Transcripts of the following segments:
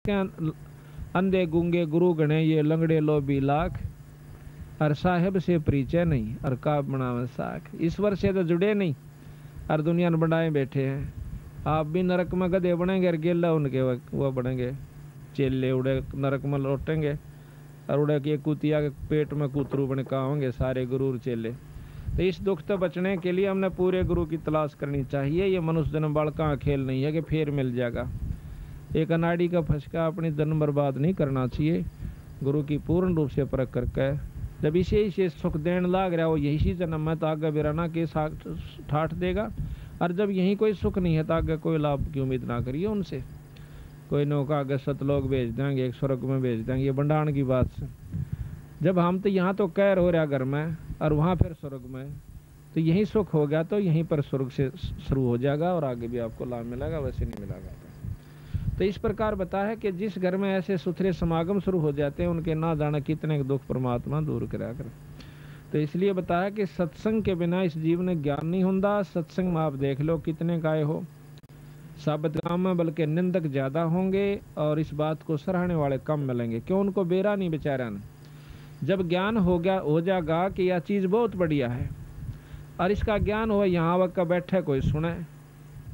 के अंधे गूंगे गुरु गणे ये लंगड़े लोभी लाख, और साहेब से परिचय नहीं और का बनावे साख। ईश्वर से तो जुड़े नहीं और दुनिया में बनाए बैठे हैं। आप भी नरक में गधे बनेंगे और गेला उनके वो बनेंगे चेले, उड़े नरक में लौटेंगे और उड़े के कुतिया के पेट में कुतरू बन का होंगे सारे गुरु चेले। तो इस दुख से बचने के लिए हमने पूरे गुरु की तलाश करनी चाहिए। ये मनुष्य जन्म बालका खेल नहीं है कि फिर मिल जाएगा। एक अनाड़ी का फंसका अपनी जन्म बर्बाद नहीं करना चाहिए। गुरु की पूर्ण रूप से परख करके जब इसे से सुख देने लाग रहा हो यही जन्म में, तो आगे बिराना के ठाठ देगा। और जब यहीं कोई सुख नहीं है तो आगे कोई लाभ की उम्मीद ना करिए उनसे। कोई नौका आगे सतलोक भेज देंगे, एक स्वर्ग में भेज देंगे, ये भंडारण की बात से। जब हम तो यहाँ तो कैर हो रहा घर में और वहाँ फिर स्वर्ग में, तो यहीं सुख हो गया तो यहीं पर स्वर्ग से शुरू हो जाएगा और आगे भी आपको लाभ मिलेगा, वैसे नहीं मिलेगा। तो इस प्रकार बता है कि जिस घर में ऐसे सुथरे समागम शुरू हो जाते हैं उनके ना जाने कितने दुख परमात्मा दूर करा कर। तो इसलिए बताया कि सत्संग के बिना इस जीवन में ज्ञान नहीं होता। सत्संग में आप देख लो कितने गाय हो साबित काम में, बल्कि निंदक ज्यादा होंगे और इस बात को सराहने वाले कम मिलेंगे। क्यों? उनको बेरा नहीं बेचारा ने। जब ज्ञान हो जाएगा कि यह चीज बहुत बढ़िया है और इसका ज्ञान हो, यहाँ वक्त बैठे कोई सुने,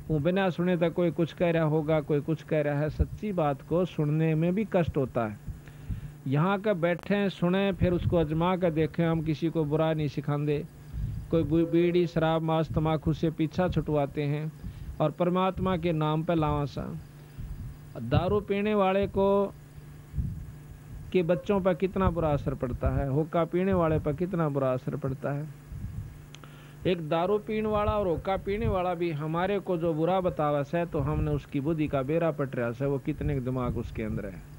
वो बिना सुने तक कोई कुछ कह रहा होगा, कोई कुछ कह रहा है। सच्ची बात को सुनने में भी कष्ट होता है। यहाँ का बैठे सुने फिर उसको अजमा कर देखें। हम किसी को बुरा नहीं सिखाते। कोई बीड़ी शराब मांस तमाकू से पीछा छुटवाते हैं और परमात्मा के नाम पर लावासा। दारू पीने वाले को के बच्चों पर कितना बुरा असर पड़ता है, हुक्का पीने वाले पर कितना बुरा असर पड़ता है। एक दारू पीने वाला और हुक्का पीने वाला भी हमारे को जो बुरा बतावा है तो हमने उसकी बुद्धि का बेरा पट रहा है। वो कितने दिमाग उसके अंदर है।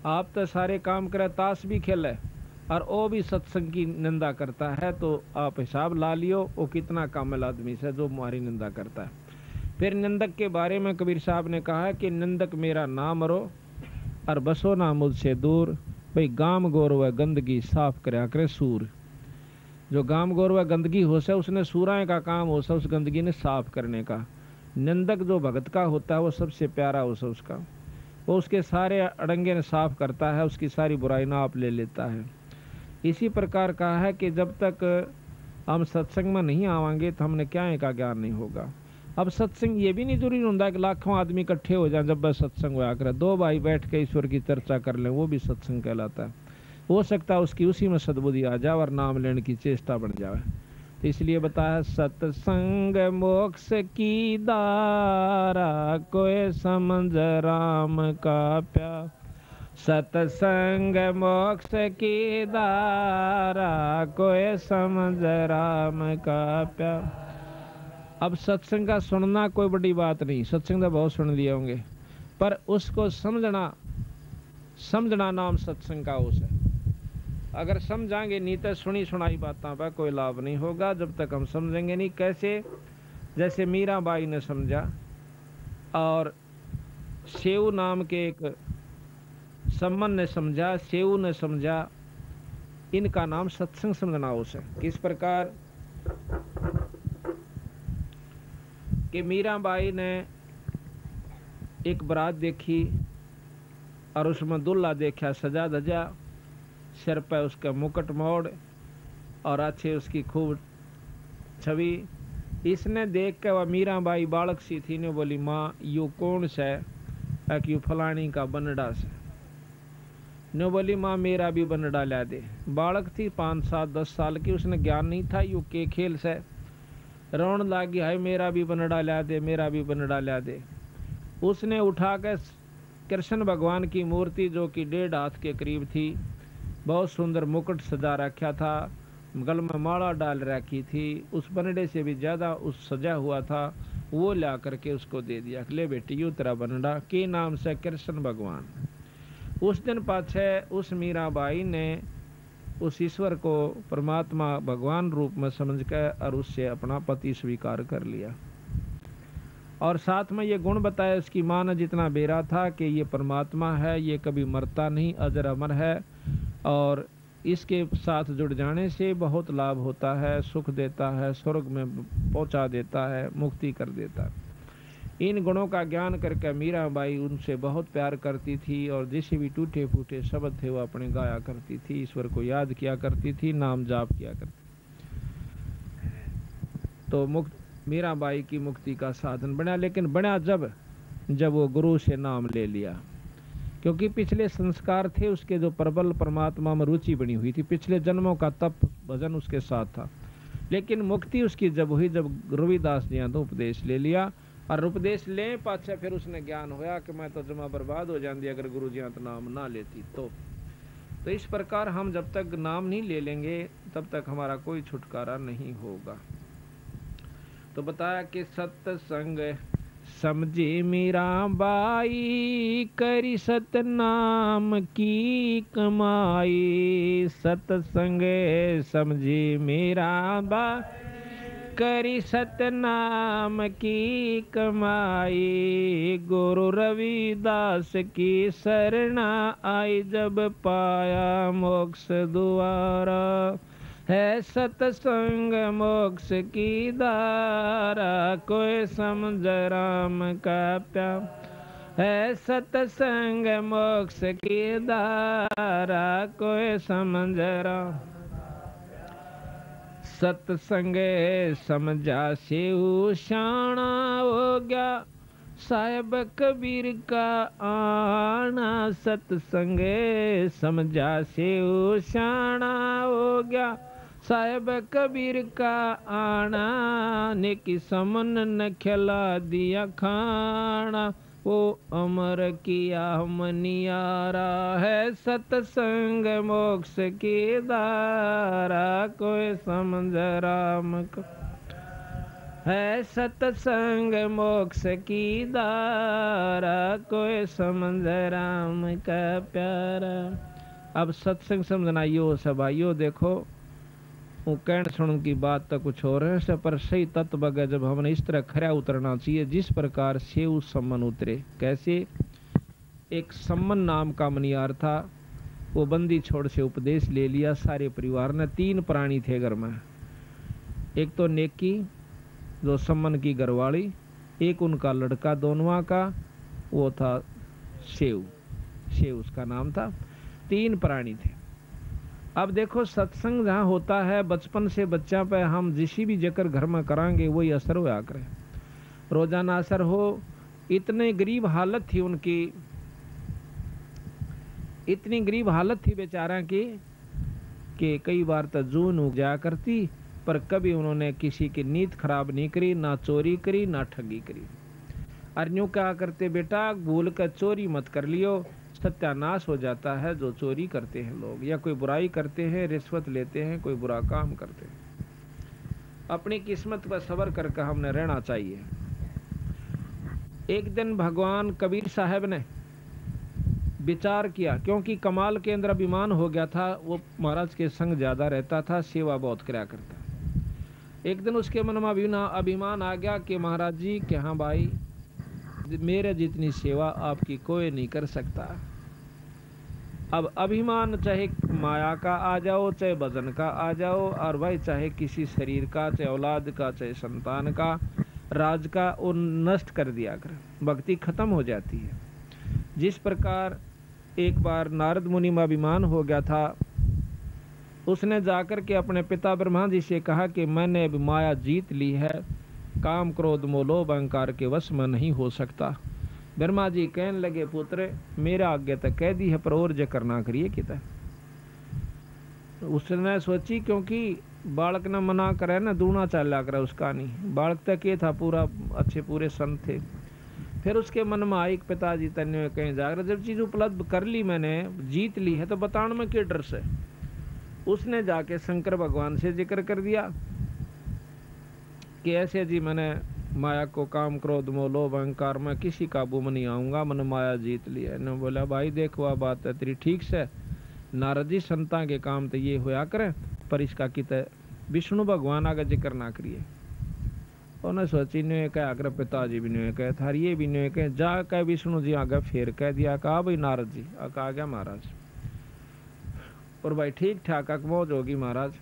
आप तो सारे काम करे, ताश भी खेले और वो भी सत्संग की निंदा करता है, तो आप हिसाब ला लियो वो कितना कामिल आदमी से जो हमारी निंदा करता है। फिर निंदक के बारे में कबीर साहब ने कहा है कि निंदक मेरा नाम रो और बसो ना मुझसे दूर। भाई गाम गौरव गंदगी साफ करया करे सूर। जो गाम गौरव गंदगी हो से उसने सूराए का काम हो से उस गंदगी ने साफ करने का। निंदक जो भगत का होता है वो सबसे प्यारा हो से उसका, वो उसके सारे अड़ंगे ने साफ करता है, उसकी सारी बुराई ना आप ले लेता है। इसी प्रकार कहा है कि जब तक हम सत्संग में नहीं आवांगे तो हमने क्या का ज्ञान नहीं होगा। अब सत्संग ये भी नहीं जरूरी होता कि लाखों आदमी इकट्ठे हो जाए जब बस सत्संग हुआ करे। दो भाई बैठ के ईश्वर की चर्चा कर लें वो भी सत्संग कहलाता है। हो सकता है उसकी उसी में सद्बुद्धि आ जाए और नाम लेने की चेष्टा बढ़ जाए। तो इसलिए बताया सत्संग मोक्ष की दारा कोई समझ राम का प्यार। सत्संग मोक्ष की दारा कोई समझ राम का प्यार। अब सत्संग का सुनना कोई बड़ी बात नहीं, सत्संग तो बहुत सुन लिए होंगे, पर उसको समझना नाम सत्संग का उस है। अगर समझाएंगे नहीं तो सुनी सुनाई बातों पर कोई लाभ नहीं होगा जब तक हम समझेंगे नहीं। कैसे? जैसे मीराबाई ने समझा और सेऊ नाम के एक सम्मन ने समझा, सेऊ ने समझा, इनका नाम सत्संग समझना उस है। किस प्रकार कि मीराबाई ने एक बारात देखी और उसमें दूल्हा देखा सजा धजा, सिर पर उसका मुकुट मोड़ और अच्छे उसकी खूब छवि। इसने देख के वह मीराबाई बालक सी थी ने बोली, माँ यू कौन से है? यू फलानी का बनड़ा से। ने बोली माँ मेरा भी बनड़ा ला दे। बालक थी 5, 7, 10 साल की, उसने ज्ञान नहीं था यू के खेल से। रोन लागी, हाय मेरा भी बनड़ा ला दे, मेरा भी बनड़ा ला दे। उसने उठा कर कृष्ण भगवान की मूर्ति जो कि 1.5 हाथ के करीब थी, बहुत सुंदर मुकुट सजा रखा था, गल में माला डाल रखी थी, उस बनड़े से भी ज्यादा उस सजा हुआ था, वो ला करके उसको दे दिया। ले बेटी यू तेरा बनड़ा के नाम से कृष्ण भगवान। उस दिन पाछे उस मीराबाई ने उस ईश्वर को परमात्मा भगवान रूप में समझ कर और उससे अपना पति स्वीकार कर लिया। और साथ में ये गुण बताया इसकी माँ ने जितना बेरा था कि ये परमात्मा है, ये कभी मरता नहीं, अजर अमर है और इसके साथ जुड़ जाने से बहुत लाभ होता है, सुख देता है, स्वर्ग में पहुंचा देता है, मुक्ति कर देता है। इन गुणों का ज्ञान करके मीराबाई उनसे बहुत प्यार करती थी और जैसे भी टूटे फूटे शब्द थे वो अपने गाया करती थी, ईश्वर को याद किया करती थी, नाम जाप किया करती। तो मीराबाई की मुक्ति का साधन बना, लेकिन बना जब वो गुरु से नाम ले लिया, क्योंकि पिछले संस्कार थे उसके जो प्रबल परमात्मा में रुचि बनी हुई थी, पिछले जन्मों का तप भजन उसके साथ था। लेकिन मुक्ति उसकी जब हुई जब रविदास जी तो उपदेश ले लिया, और उपदेश ले पाछे फिर उसने ज्ञान होया कि मैं तो जमा बर्बाद हो जाती अगर गुरु जी तो नाम ना लेती। तो इस प्रकार हम जब तक नाम नहीं ले लेंगे तब तक हमारा कोई छुटकारा नहीं होगा। तो बताया कि सत्संग समझी मीराबाई करी सतनाम की कमाई, सत्संग समझी मीराबाई करी सतनाम की कमाई, गुरु रविदास की शरणा आई जब पाया मोक्ष द्वारा, है सत्संग मोक्ष की धारा कोई समझ राम का प्यार, है सत्संग मोक्ष की धारा कोई समझ राम, सत्संग समझा सेऊ शाना हो गया साहेब कबीर का आना, सत्संग समझा सेऊ शाना हो गया साहेब कबीर का आना, नेकी समन न खिला दिया खाना, वो अमर किया मनियारा, है सत्संग मोक्ष की धारा कोई समझ राम को, है सत्संग मोक्ष की धारा कोई समझ राम का प्यारा। अब सत्संग समझना यो सब आइयो, देखो वो कहण सुन की बात तो कुछ हो रहे है, पर सही तत्व बगे जब हमने इस तरह खरा उतरना चाहिए जिस प्रकार से उस सम्मन उतरे। कैसे? एक सम्मन नाम का मनियार था, वो बंदी छोड़ से उपदेश ले लिया सारे परिवार ने। 3 प्राणी थे घर में, एक तो नेकी जो सम्मन की घरवाली, एक उनका लड़का दोनों का वो था शेव उसका नाम था। 3 प्राणी थे। अब देखो सत्संग जहाँ होता है बचपन से बच्चा पे हम जिस भी जकर घर में करांगे वही असर होया करे, रोजाना असर हो। इतने गरीब हालत थी उनकी, इतनी गरीब हालत थी बेचारा की कि कई बार तो जून उग जाया करती, पर कभी उन्होंने किसी की नीयत खराब नहीं करी, ना चोरी करी ना ठगी करी। और यूं क्या करते बेटा, भूल कर चोरी मत कर लियो, सत्यानाश हो जाता है जो चोरी करते हैं लोग, या कोई बुराई करते हैं, रिश्वत लेते हैं, कोई बुरा काम करते हैं। अपनी किस्मत पर सब्र करके हमने रहना चाहिए। एक दिन भगवान कबीर साहब ने विचार किया, क्योंकि कमाल के अंदर अभिमान हो गया था, वो महाराज के संग ज्यादा रहता था, सेवा बहुत कराया करता। एक दिन उसके मन में अभिमान आ गया कि महाराज जी कि हाँ भाई, मेरे जितनी सेवा आपकी कोई नहीं कर सकता। अब अभिमान चाहे माया का आ जाओ, चाहे वजन का आ जाओ, और भाई चाहे किसी शरीर का, चाहे औलाद का, चाहे संतान का, राज का, वो नष्ट कर दिया कर, भक्ति खत्म हो जाती है। जिस प्रकार एक बार नारद मुनि में अभिमान हो गया था, उसने जाकर के अपने पिता ब्रह्मा जी से कहा कि मैंने अब माया जीत ली है, काम क्रोध मोह लोभ अहंकार के वश में नहीं हो सकता। ब्रह्मा जी कहने लगे, पुत्र मेरा आज्ञा तक कह दी है, पर और जे करना करिए किता। उसने सोची, क्योंकि बालक ने मना करे ना, दूना चाला करे उसका नहीं, बालक तक ये था पूरा अच्छे पूरे संत थे। फिर उसके मन में आई, पिताजी तन्य कहीं जाकर जब चीज उपलब्ध कर ली, मैंने जीत ली है, तो बताने में क्या डर से। उसने जाके शंकर भगवान से जिक्र कर दिया कि ऐसे जी मैंने माया को, काम क्रोध मोह लोभ अहंकार में किसी काबू में नहीं आऊंगा, मैंने माया जीत लिया। ने बोला, भाई देख वह बात है तेरी ठीक से, नारद जी संता के काम तो ये होया करे, पर इसका कित विष्णु भगवान आगे जिक्र ना करिए। उन्हें सोची ने कह आकर पिताजी भी ने कहे था, ये भी ने कहे, जा कह विष्णु जी आगे फिर कह दिया, कहा भाई नारद जी आ गया महाराज, और भाई ठीक ठाक मौज होगी महाराज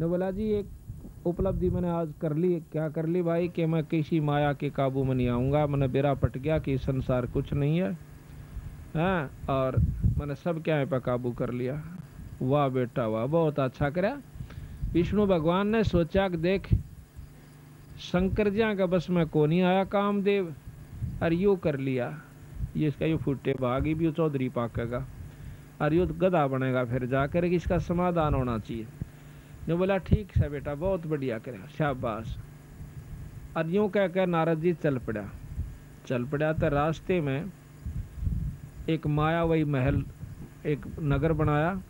ने बोला जी एक उपलब्धि मैंने आज कर ली। क्या कर ली भाई कि मैं किसी माया के काबू में नहीं आऊँगा। मैंने बेरा पट गया कि संसार कुछ नहीं है, हाँ, और मैंने सब क्या पे काबू कर लिया। वाह बेटा वाह, बहुत अच्छा करा। विष्णु भगवान ने सोचा कि देख शंकर जी का बस में को नहीं आया कामदेव, और यू कर लिया, ये इसका यू फुटे भागी भी चौधरी पाकेगा और यू गधा बनेगा, फिर जाकर इसका समाधान होना चाहिए। जो बोला ठीक है बेटा, बहुत बढ़िया करे, शाबाश। और यूं कह कर नारद जी चल पड़ा। तो रास्ते में एक मायावी महल, एक नगर बनाया।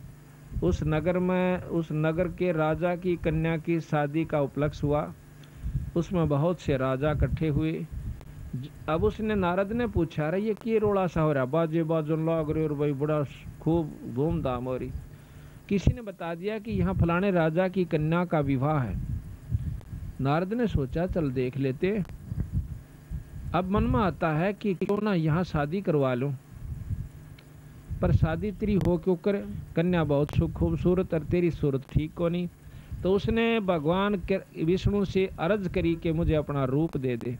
उस नगर के राजा की कन्या की शादी का उपलक्ष्य हुआ। उसमें बहुत से राजा इकट्ठे हुए। अब उसने नारद ने पूछा, अरे ये क्या रोड़ा सा हो रहा, बाजे बाजन लाग रहे और भाई बड़ा खूब धूमधाम हो रही। किसी ने बता दिया कि यहाँ फलाने राजा की कन्या का विवाह है। नारद ने सोचा चल देख लेते। अब मन में आता है कि क्यों ना यहाँ शादी करवा लूं, पर शादी तेरी हो क्यों करे, कन्या बहुत खूबसूरत और तेरी सूरत ठीक को नहीं। तो उसने भगवान विष्णु से अर्ज करी कि मुझे अपना रूप दे दे।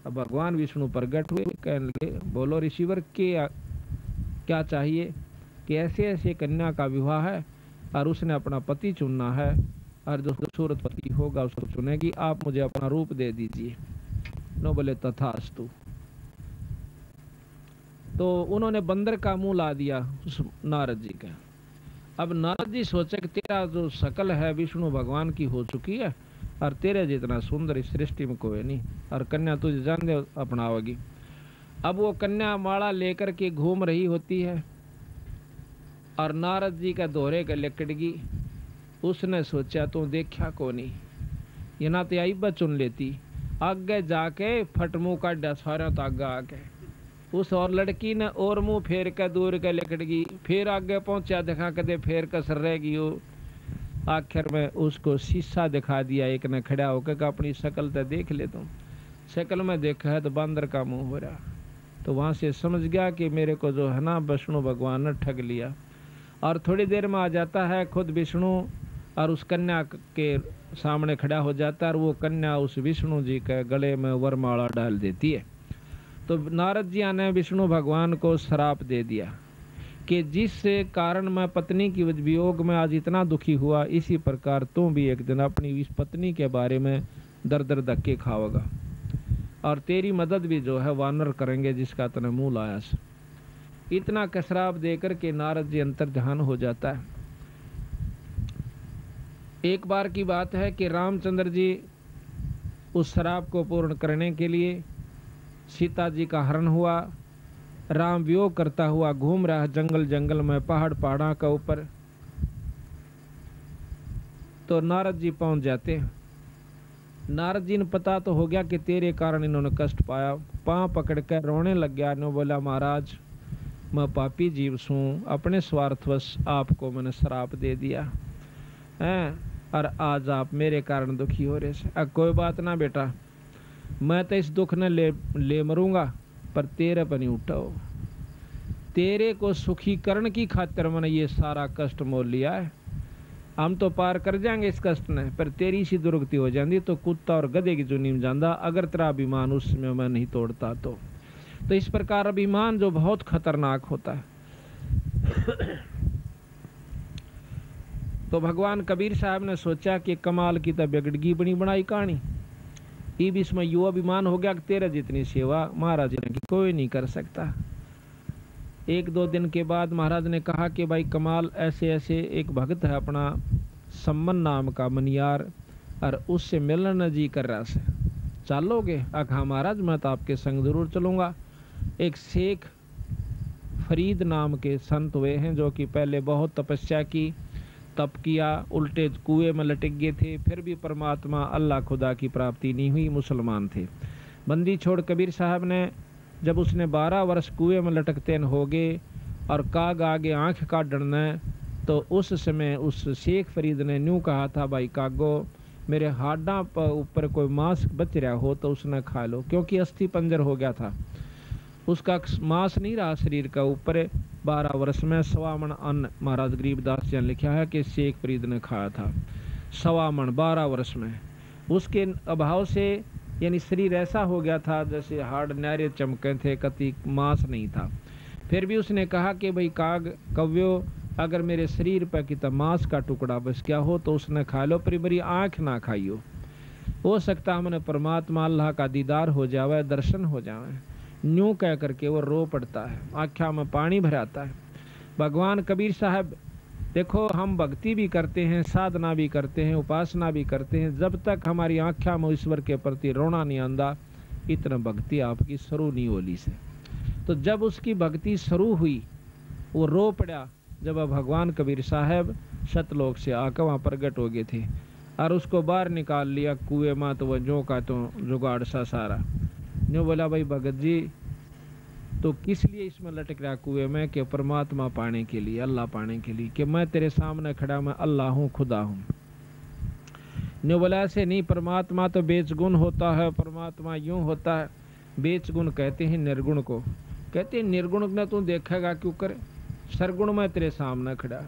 अब भगवान विष्णु प्रकट हुए, कहने लगे बोलो ऋषिवर क्या चाहिए कि ऐसे ऐसे कन्या का विवाह है और उसने अपना पति चुनना है, और जो खूबसूरत पति होगा उसको चुनेगी, आप मुझे अपना रूप दे दीजिए। नो बोले तथास्तु। तो उन्होंने बंदर का मुंह ला दिया उस नारद जी का। अब नारद जी सोचे कि तेरा जो शकल है विष्णु भगवान की हो चुकी है, और तेरे जितना सुंदर इस सृष्टि में कोई नहीं, और कन्या तुझे जान दे अपनावेगी। अब वो कन्या माला लेकर के घूम रही होती है और नारद जी का दोहरे का लिकड़गी। उसने सोचा तो देखा को नहीं, ये ना तो आई चुन लेती। आगे जाके फटमू का डसारा तो आगे आके उस और लड़की ने और मुंह फेर कर दूर के लिकड़गी। फिर आगे पहुंचा, देखा कदे फेर कसर रहेगी वो। आखिर में उसको शीशा दिखा दिया एक ने खड़ा होकर, अपनी शक्ल तो देख ले तुम। शक्ल में देखा है तो बंदर का मुंह हो रहा। तो वहां से समझ गया कि मेरे को जो है ना विष्णु भगवान ने ठग लिया। और थोड़ी देर में आ जाता है खुद विष्णु और उस कन्या के सामने खड़ा हो जाता है, और वो कन्या उस विष्णु जी के गले में वरमाला डाल देती है। तो नारद जी ने विष्णु भगवान को श्राप दे दिया कि जिस कारण मैं पत्नी की वियोग में आज इतना दुखी हुआ, इसी प्रकार तुम भी एक दिन अपनी इस पत्नी के बारे में दर दर धक्के खाओगा, और तेरी मदद भी जो है वानर करेंगे जिसका तने मुंह लाया। इतना कसराप देकर के नारद जी अंतर ध्यान हो जाता है। एक बार की बात है कि रामचंद्र जी उस श्राप को पूर्ण करने के लिए सीता जी का हरण हुआ। राम वियोग करता हुआ घूम रहा जंगल जंगल में, पहाड़ा का ऊपर। तो नारद जी पहुंच जाते हैं। नारद जी ने पता तो हो गया कि तेरे कारण इन्होंने कष्ट पाया। पांव पकड़ कर रोने लग गया। ने बोला महाराज मैं पापी जीव सूं, अपने स्वार्थवश आपको मैंने श्राप दे दिया है, और आज आप मेरे कारण दुखी हो रहे से। अब कोई बात ना बेटा, मैं तो इस दुख ने ले मरूंगा, पर तेरे पर नहीं उठाओ। तेरे को सुखीकरण की खातिर मैंने ये सारा कष्ट मोल लिया है। हम तो पार कर जाएंगे इस कष्ट ने, पर तेरी सी दुर्गति हो जाती तो कुत्ता और गधे की जुनी में जाता, अगर तेरा अभिमान उसमें मैं नहीं तोड़ता तो। इस प्रकार अभिमान जो बहुत खतरनाक होता है। तो भगवान कबीर साहब ने सोचा कि कमाल की तो बिगड़गी बनी बनाई कहानी। इब इसमें यो अभिमान हो गया कि तेरे जितनी सेवा महाराज ने की कोई नहीं कर सकता। एक दो दिन के बाद महाराज ने कहा कि भाई कमाल, ऐसे ऐसे एक भक्त है अपना सम्मन नाम का मनियार, और उससे मिलने जी कर रहा से, चलोगे? हाँ महाराज मैं तो आपके संग जरूर चलूंगा। एक शेख फरीद नाम के संत हुए हैं जो कि पहले बहुत तपस्या की, तप किया, उल्टे कुएं में लटक गए थे, फिर भी परमात्मा अल्लाह खुदा की प्राप्ति नहीं हुई, मुसलमान थे। बंदी छोड़ कबीर साहब ने जब उसने 12 वर्ष कुएं में लटकते हो गए और काग आगे आंख काट डरना, तो उस समय उस शेख फरीद ने न्यू कहा था, भाई कागो मेरे हाडा पर ऊपर कोई मांस बच रहा हो तो उसने खा लो, क्योंकि अस्थि पंजर हो गया था, उसका मांस नहीं रहा शरीर का ऊपर। 12 वर्ष में 1.25 मन अन्न महाराज गरीबदास जी ने लिखा है कि शेख फरीद ने खाया था। 1.25 मन 12 वर्ष में। उसके अभाव से यानी शरीर ऐसा हो गया था जैसे हाड़ नारे चमके थे, कति मांस नहीं था। फिर भी उसने कहा कि भाई कव्यो अगर मेरे शरीर पर कितना मांस का टुकड़ा बस क्या हो तो उसने खा लो, पर मेरी आँख ना खाइयो। हो सकता हमने परमात्मा अल्लाह का दीदार हो जावे, दर्शन हो जावे। न्यू कह करके वो रो पड़ता है, आँखों में पानी भराता है। भगवान कबीर साहब देखो, हम भक्ति भी करते हैं, साधना भी करते हैं, उपासना भी करते हैं, जब तक हमारी आँखों में ईश्वर के प्रति रोना नहीं आंदा, इतना भक्ति आपकी शुरू नहीं होली से। तो जब उसकी भक्ति शुरू हुई, वो रो पड़ा जब भगवान कबीर साहब सतलोक से आकर वहाँ प्रकट हो गए थे और उसको बाहर निकाल लिया कुएं में। तो वह जो का तो जुगाड़ सा सारा जो बोला, भाई भगत जी तो किस लिए इसमें लटक रहा कुएं में? कि परमात्मा पाने के लिए, अल्लाह पाने के लिए, कि मैं तेरे सामने खड़ा, मैं अल्लाह हूँ, खुदा हूँ। न्यू बोला ऐसे नहीं, परमात्मा तो बेचगुण होता है, परमात्मा यूं होता है। बेचगुण कहते हैं निर्गुण को, कहते हैं निर्गुण ने तू देखेगा क्यों करे, सरगुण में तेरे सामने खड़ा।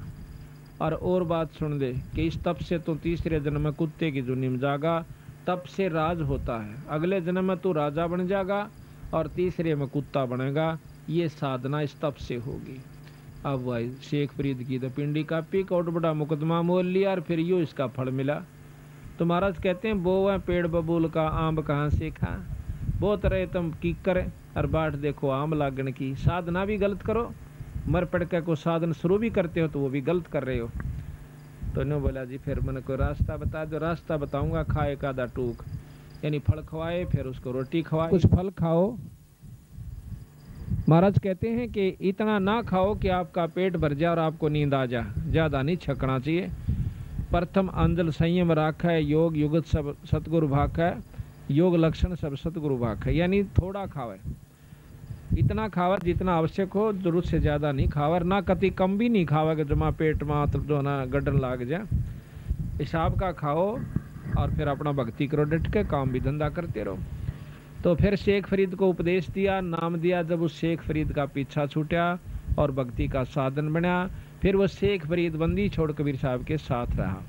और बात सुन ले कि इस तप से तो तीसरे जन्म में कुत्ते की जुनी में जागा, तप से राज होता है, अगले जन्म में तू राजा बन जाएगा और तीसरे में कुत्ता बनेगा। ये साधना इस तप से होगी। अब भाई शेख फरीद की तो पिंडी कापी, कोट बड़ा मुकदमा मोल लिया और फिर यूँ इसका फल मिला। तो महाराज कहते हैं वो है पेड़ बबूल का आम कहाँ से खा, बहुत रहे तुम की करे और बाट देखो आम लागण की। साधना भी गलत करो, मर पड़ के को साधन शुरू भी करते हो तो वो भी गलत कर रहे हो। तो इन्होंने बोला जी फिर मैंने कोई रास्ता बता दो। रास्ता बताऊंगा, खाए का दा टूक, यानी फल खवाए फिर उसको रोटी खवाए, कुछ फल खाओ। महाराज कहते हैं कि इतना ना खाओ कि आपका पेट भर जाए और आपको नींद आ जाए, ज्यादा नहीं छकना चाहिए। प्रथम अंजल संयम राखा है, योग युगत सब सतगुरु भाखा है, योग लक्षण सब सतगुरु भाखा है। यानी थोड़ा खावे, इतना खावा जितना आवश्यक हो, जरूरत से ज्यादा नहीं खावा, ना कति कम भी नहीं खावा कि जमा पेट मात्र जो ना गड्ढन लाग जाए। हिसाब का खाओ और फिर अपना भक्ति करो, डट के काम भी धंधा करते रहो। तो फिर शेख फरीद को उपदेश दिया, नाम दिया। जब उस शेख फरीद का पीछा छूटा और भक्ति का साधन बना, फिर वो शेख फरीद बंदी छोड़ कबीर साहब के साथ रहा।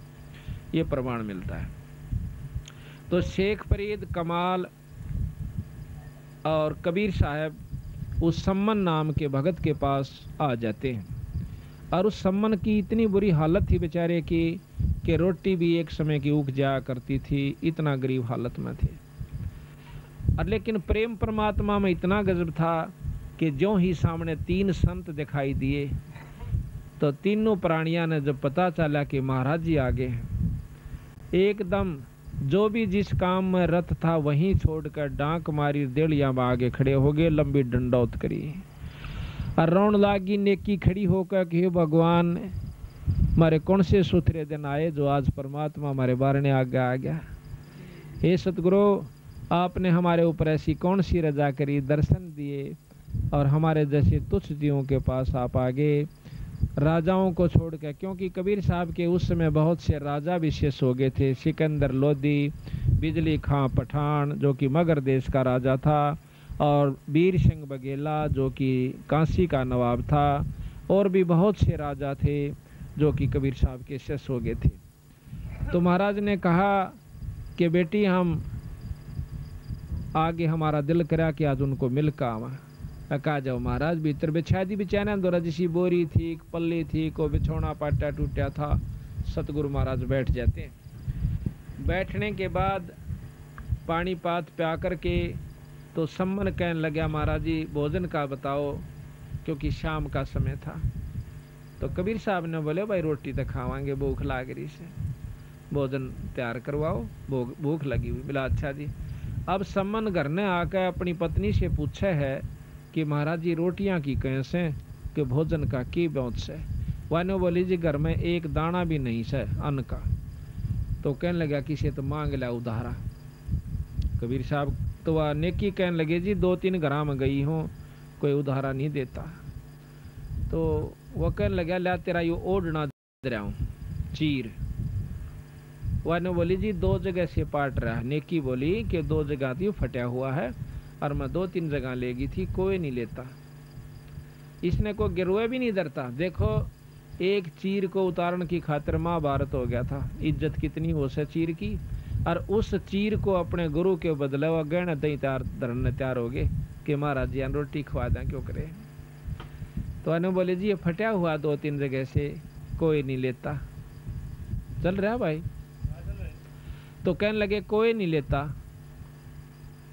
ये प्रमाण मिलता है। तो शेख फरीद, कमाल और कबीर साहब उस सम्मन नाम के भगत के पास आ जाते हैं। और उस सम्मन की इतनी बुरी हालत थी बेचारे की कि रोटी भी एक समय की उग जाया करती थी, इतना गरीब हालत में थे। और लेकिन प्रेम परमात्मा में इतना गजब था कि जो ही सामने 3 संत दिखाई दिए तो तीनों प्राणियों ने जब पता चला कि महाराज जी आगे हैं, एकदम जो भी जिस काम में रत था वहीं छोड़कर डांक मारी देड़िया में आगे खड़े हो गए, लंबी डंडौत करी और रोन लागी नेकी खड़ी होकर कि भगवान हमारे कौन से सुथरे दिन आए जो आज परमात्मा हमारे बारने आगे आ गया। हे सतगुरु, आपने हमारे ऊपर ऐसी कौन सी रजा करी, दर्शन दिए और हमारे जैसे तुच्छ जीवों के पास आप आगे, राजाओं को छोड़ के। क्योंकि कबीर साहब के उस समय बहुत से राजा विशेष हो गए थे। सिकंदर लोधी, बिजली खां पठान जो कि मगर देश का राजा था, और वीर सिंह बघेला जो कि काशी का नवाब था, और भी बहुत से राजा थे जो कि कबीर साहब के शिष्य हो गए थे। तो महाराज ने कहा कि बेटी हम आगे, हमारा दिल करा कि आज उनको मिल का आवा। कहा जाओ महाराज, भीतर बिछा दी बिछाना दो जिसी बोरी थी, पल्ली थी, को बिछौना पाटा टूटा था। सतगुरु महाराज बैठ जाते हैं। बैठने के बाद पानी पात प्या करके तो सम्मन कहने लगा, महाराज जी भोजन का बताओ, क्योंकि शाम का समय था। तो कबीर साहब ने बोले भाई रोटी तो खावांगे, भूख लाग रही से, भोजन तैयार करवाओ, भूख लगी हुई। बोला अच्छा जी। अब सम्मन घर ने आकर अपनी पत्नी से पूछा है कि महाराज जी रोटियां की कैसे, कि भोजन का की बहुत से। वानो बोली जी घर में एक दाना भी नहीं से अन्न का। तो कहने लगा किसे तो मांग लिया उधारा। कबीर साहब तो वह नेकी कहने लगे जी 2-3 घर में गई हूँ, कोई उधारा नहीं देता। तो वह कहने लगा ला तेरा यो ओढ़ना दे रहा हूँ चीर। वाने बोली जी 2 जगह से पाट रहा है। नेकी बोली कि 2 जगह थी फटा हुआ है और मैं 2-3 जगह ले गई थी, कोई नहीं लेता। इसने को गिरोए भी नहीं डरता। देखो एक चीर को उतारण की खातिर महाभारत हो गया था। इज्जत कितनी हो से चीर की, और उस चीर को अपने गुरु के बदले वो गहने दही धरने तैयार हो गए कि महाराज जी रोटी खवा दें, क्यों करे। तो अनु बोले जी ये फटा हुआ 2-3 जगह से कोई नहीं लेता, चल रहा भाई। तो कहने लगे कोई नहीं लेता।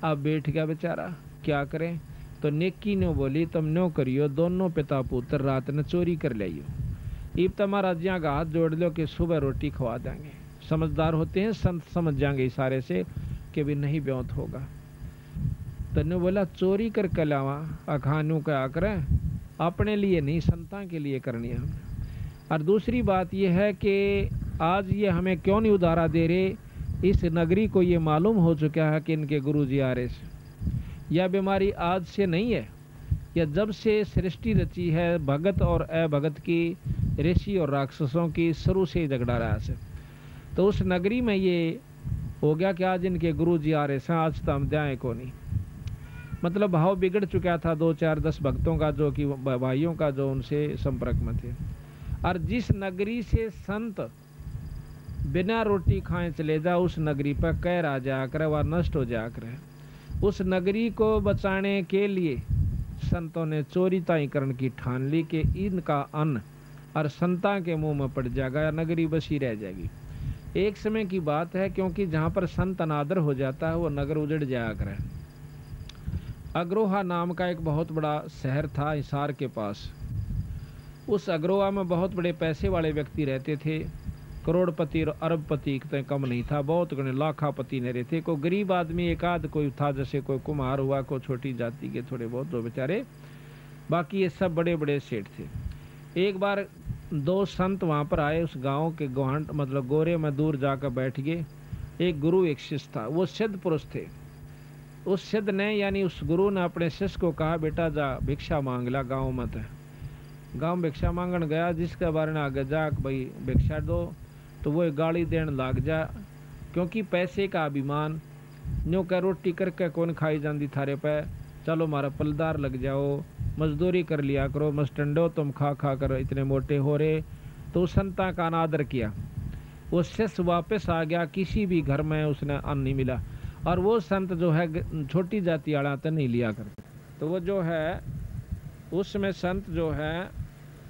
अब बैठ गया बेचारा, क्या करें। तो नेकी ने बोली तुम नो करियो, दोनों पिता पुत्र रात ने चोरी कर लियो, इब तुम्हारा जिया का हाथ जोड़ लो कि सुबह रोटी खवा देंगे। समझदार होते हैं संत, समझ जाएंगे इशारे से कि भी नहीं ब्योत होगा। तो ने बोला चोरी कर के लावा अखानू क्या करें, अपने लिए नहीं संतां के लिए करनी है हमने। और दूसरी बात यह है कि आज ये हमें क्यों नहीं उधारा दे रहे, इस नगरी को ये मालूम हो चुका है कि इनके गुरुजी आ रहे से। यह बीमारी आज से नहीं है, यह जब से सृष्टि रची है भगत और अभगत की, ऋषि और राक्षसों की, शुरू से ही झगड़ा रहा है। तो उस नगरी में ये हो गया कि आज इनके गुरुजी आ रहे से, आज तो हम जाए को नहीं। मतलब भाव बिगड़ चुका था 2-4-10 भक्तों का, जो कि भाइयों का, जो उनसे संपर्क में थे। और जिस नगरी से संत बिना रोटी खाए चले जा, उस नगरी पर कैर आ जाया करे, वह नष्ट हो जाया करे। उस नगरी को बचाने के लिए संतों ने चोरी ताईकरण की ठान ली कि इनका अन्न और संता के मुंह में पड़ जाएगा, नगरी बसी रह जाएगी। एक समय की बात है, क्योंकि जहां पर संत अनादर हो जाता है वो नगर उजड़ जाया करे। अग्रोहा नाम का एक बहुत बड़ा शहर था हिसार के पास। उस अग्रोहा में बहुत बड़े पैसे वाले व्यक्ति रहते थे, करोड़पति और अरबपति तो कम नहीं था, बहुत गणे लाखापति ने रहते। कोई गरीब आदमी एक आध कोई था, जैसे कोई कुम्हार हुआ, कोई छोटी जाति के थोड़े बहुत जो बेचारे, बाकी ये सब बड़े बड़े सेठ थे। एक बार 2 संत वहाँ पर आए, उस गांव के गोहांट मतलब गोरे में दूर जाकर बैठ गए। एक गुरु एक शिष्य था, वो सिद्ध पुरुष थे। उस सिद्ध ने यानी उस गुरु ने अपने शिष्य को कहा बेटा जा भिक्षा मांग ला गाँव में। गाँव भिक्षा मांगन गया, जिसके बारे में आगे जा भाई भिक्षा दो, तो वो गाली देने लग जा, क्योंकि पैसे का अभिमान। न्यू का रोटी करके कौन खाई जाती थारे पे, चलो मारा पलदार लग जाओ, मजदूरी कर लिया करो, मस्टंडो तुम खा खा कर इतने मोटे हो रहे। तो संता का अनादर किया। वो शिष्य वापस आ गया, किसी भी घर में उसने अन्न नहीं मिला। और वो संत जो है छोटी जाति वाला तो नहीं लिया करते, तो वो जो है उसमें संत जो है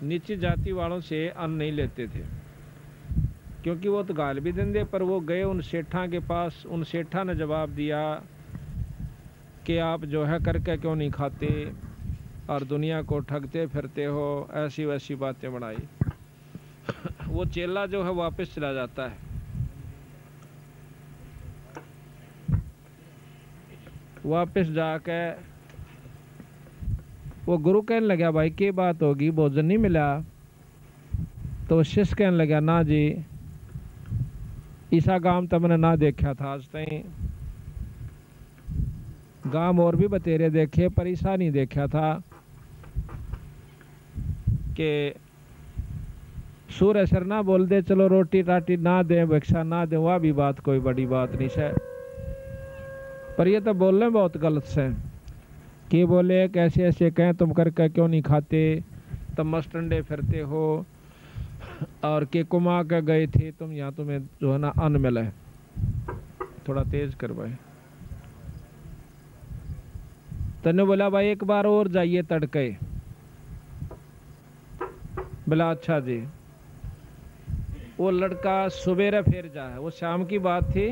नीची जाति वालों से अन्न नहीं लेते थे, क्योंकि वो तो गाल भी देंगे। पर वो गए उन सेठा के पास, उन सेठा ने जवाब दिया कि आप जो है करके क्यों नहीं खाते और दुनिया को ठगते फिरते हो, ऐसी वैसी बातें बढ़ाई। वो चेला जो है वापस चला जाता है। वापस जाके वो गुरु कहने लगा भाई क्या बात होगी, भोजन नहीं मिला। तो शिष्य कहने लगा ना जी, ईसा गांव तो मैंने ना देखा था आज तक, गांव और भी बतेरे देखे पर ईसा नहीं देखा था कि सूर्य सर ना बोल दे चलो रोटी राटी ना दे, भिक्षा ना दे, वह भी बात कोई बड़ी बात नहीं है। पर ये तो बोलने बहुत गलत से कि बोले कैसे ऐसे कहें तुम करके क्यों नहीं खाते, तुम मस्टंडे फिरते हो और के कुमा के गए थे तुम, यहाँ तुम्हें जो है ना अन्न मिला है। थोड़ा तेज कर भाई। तने बोला भाई एक बार और जाइए तड़के। बोला अच्छा जी। वो लड़का सुबेरे फिर जा है, वो शाम की बात थी,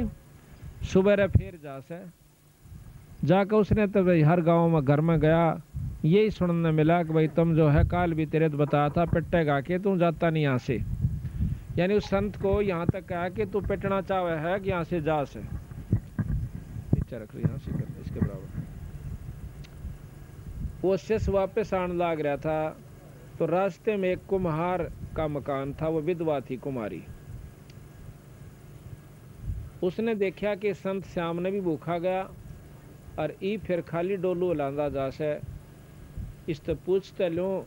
सुबेरे फिर जा से जाकर उसने तो भाई हर गांव में घर में गया, यही सुनने मिला कि भाई तुम जो है काल भी तेरे तो बताया था पिट्टे गा के तू जाता नहीं यहाँ से। यानी उस संत को यहाँ तक कहा कि तू पिटना चाहे है कि यहाँ से जा से, इच्छा रख यहाँ से कर इसके बराबर। वो शिष्य वापस आने लग रहा था, तो रास्ते में एक कुम्हार का मकान था, वो विधवा थी कुमारी। उसने देखा कि संत श्याम ने भी भूखा गया और ई फिर खाली डोलू लांदा जा से। इस तो पूछते लो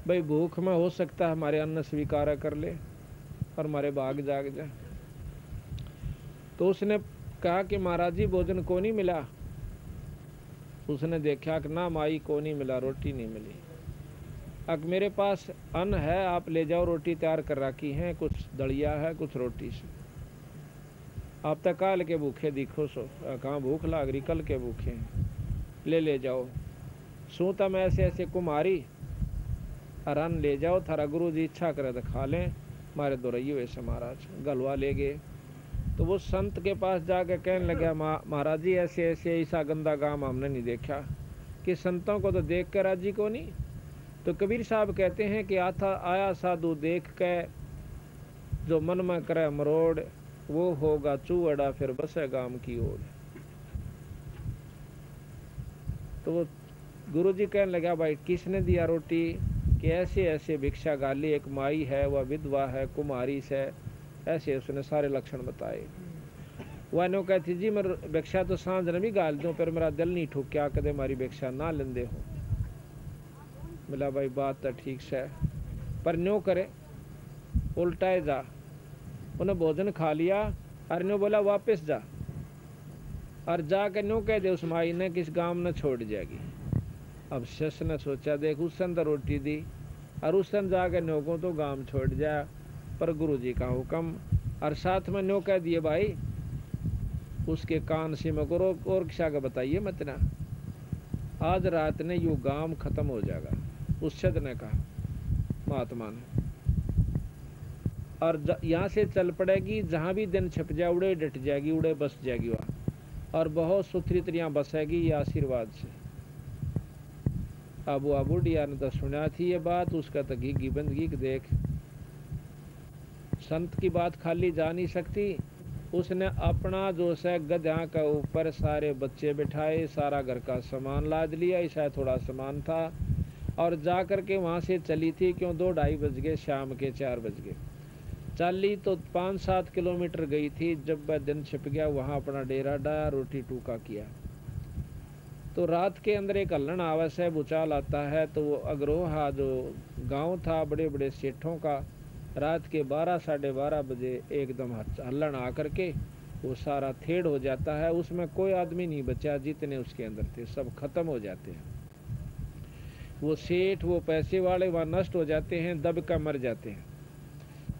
भाई भूख में हो सकता है हमारे अन्न स्वीकार कर ले और हमारे बाग जाग जाए। तो उसने कहा कि महाराज जी भोजन को नहीं मिला। उसने देखा कि ना माई को नहीं मिला, रोटी नहीं मिली। अब मेरे पास अन्न है, आप ले जाओ, रोटी तैयार कर रखी हैं, कुछ दलिया है, कुछ रोटी से। आप तक काल के भूखे दिखो सो, कहाँ भूख लाग रही, कल के भूखे हैं, ले जाओ। सू तम ऐसे ऐसे कुमारी, अन्न ले जाओ, थारा गुरु जी इच्छा करे तो खा लें, मारे दो रही वैसे महाराज। गलवा ले गए। तो वो संत के पास जाकर कहने लगा, महाराज जी ऐसे ऐसे ऐसा गंदा काम हमने नहीं देखा, कि संतों को तो देख कर राजी को नहीं। तो कबीर साहब कहते हैं कि आया साधु देख के जो मन में करे मरोड़, वो होगा चूअड़ा फिर बसे गाम की ओर। तो वो गुरु जी कहने लगा, भाई किसने दिया रोटी, कि ऐसे ऐसे भिक्षा गाली, एक माई है, वह विधवा है, कुमारी से, ऐसे उसने सारे लक्षण बताए। वह नो कहती जी मैं भिक्षा तो सांझ ने भी गाल दूं, पर मेरा दिल नहीं ठुक्या कदे मारी भिक्षा ना लेंदे हो। बोला भाई बात तो ठीक से, पर न्यो करे उल्टाए जा। उन्हें भोजन खा लिया और न्यो बोला वापस जा, और जाके न्यो कह दे उस माई ने किस गांव ने छोड़ जाएगी। अब शश ने सोचा देख उस सन तो रोटी दी, और उस सन जाके न्यो को तो गांव छोड़ जाए, पर गुरु जी का हुक्म। और साथ में न्यो कह दिए भाई उसके कान से में करो और किसा का बताइए मत ना, आज रात ने यू गांव खत्म हो जाएगा। उस शद ने कहा महात्मा ने, और यहाँ से चल पड़ेगी, जहाँ भी दिन छप जाए उड़े डट जाएगी, उड़े बस जाएगी वहाँ, और बहुत सुथरी तरह बसेगी ये आशीर्वाद से। अब वो बुढ़िया ने तो सुना थी ये बात, उसका तो घी बंदगी देख, संत की बात खाली जा नहीं सकती। उसने अपना जो है गधा का ऊपर सारे बच्चे बिठाए, सारा घर का सामान लाद लिया, ऐसा थोड़ा सामान था, और जा कर के वहाँ से चली थी। क्यों 2-2:30 बज गए, शाम के 4 बज गए। चली तो 5-7 किलोमीटर गई थी। जब वह दिन छिप गया वहाँ अपना डेरा डाया, रोटी टूका किया। तो रात के अंदर एक हल्लन आवस है, भूचाल आता है। तो वो अग्रोहा जो गांव था बड़े बड़े सेठों का, रात के 12-12:30 बजे एकदम हल्लन आकर के वो सारा थेड़ हो जाता है। उसमें कोई आदमी नहीं बचा, जितने उसके अंदर थे सब खत्म हो जाते हैं। वो सेठ, वो पैसे वाले वहाँ नष्ट हो जाते हैं, दब का मर जाते हैं।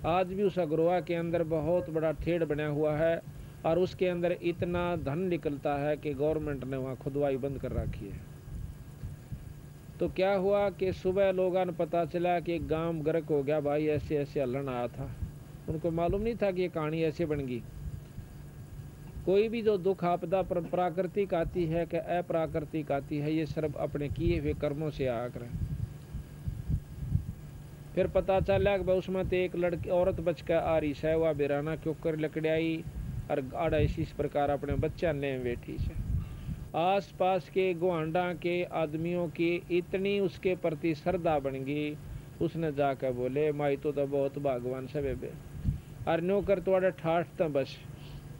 आज भी उस अग्रोहा के अंदर बहुत बड़ा ठेड़ बना हुआ है, और उसके अंदर इतना धन निकलता है कि गवर्नमेंट ने वहाँ खुदवाई बंद कर रखी है। तो क्या हुआ कि सुबह लोगों ने पता चला कि एक गांव गर्क हो गया, भाई ऐसे ऐसे हल्लन आया था। उनको मालूम नहीं था कि ये कहानी ऐसे बन गई। कोई भी जो दुख आपदा प्राकृतिक आती है कि अप्राकृतिक आती है, ये सब अपने किए हुए कर्मों से आया करें। फिर पता चला कि उसमें तो एक लड़की औरत बच कर आ रही है, वह बिराना क्यों कर लकड़ियाई और आड़ा इसी प्रकार अपने बच्चा ले बैठी से। आस पास के गुआंडा के आदमियों की इतनी उसके प्रति श्रद्धा बन गई, उसने जाकर बोले माई तो बहुत भगवान से बेबे, और नो कर थोड़ा ठाठ तो बस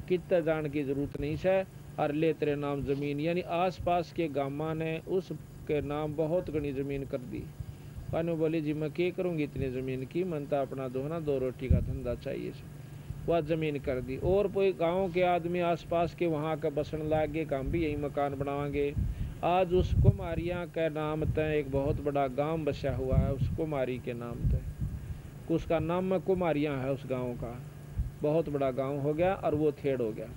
कितना जान की जरूरत नहीं है, और ले तेरे नाम जमीन। यानी आस पास के गामा ने उसके नाम बहुत घनी जमीन कर दी। कानू बोली जी मैं क्या करूँगी इतनी ज़मीन की, मन तो अपना दोना 2 रोटी का धंधा चाहिए। वह ज़मीन कर दी। और कोई गांव के आदमी आसपास के वहाँ का बसन लाग गए, काम भी यही मकान बनावांगे। आज उस कुमारियाँ के नाम तय एक बहुत बड़ा गांव बसा हुआ है, उस कुमारी के नाम तय, उसका नाम में कुमारियाँ है। उस गाँव का बहुत बड़ा गाँव हो गया, और वो थेड़ हो गया।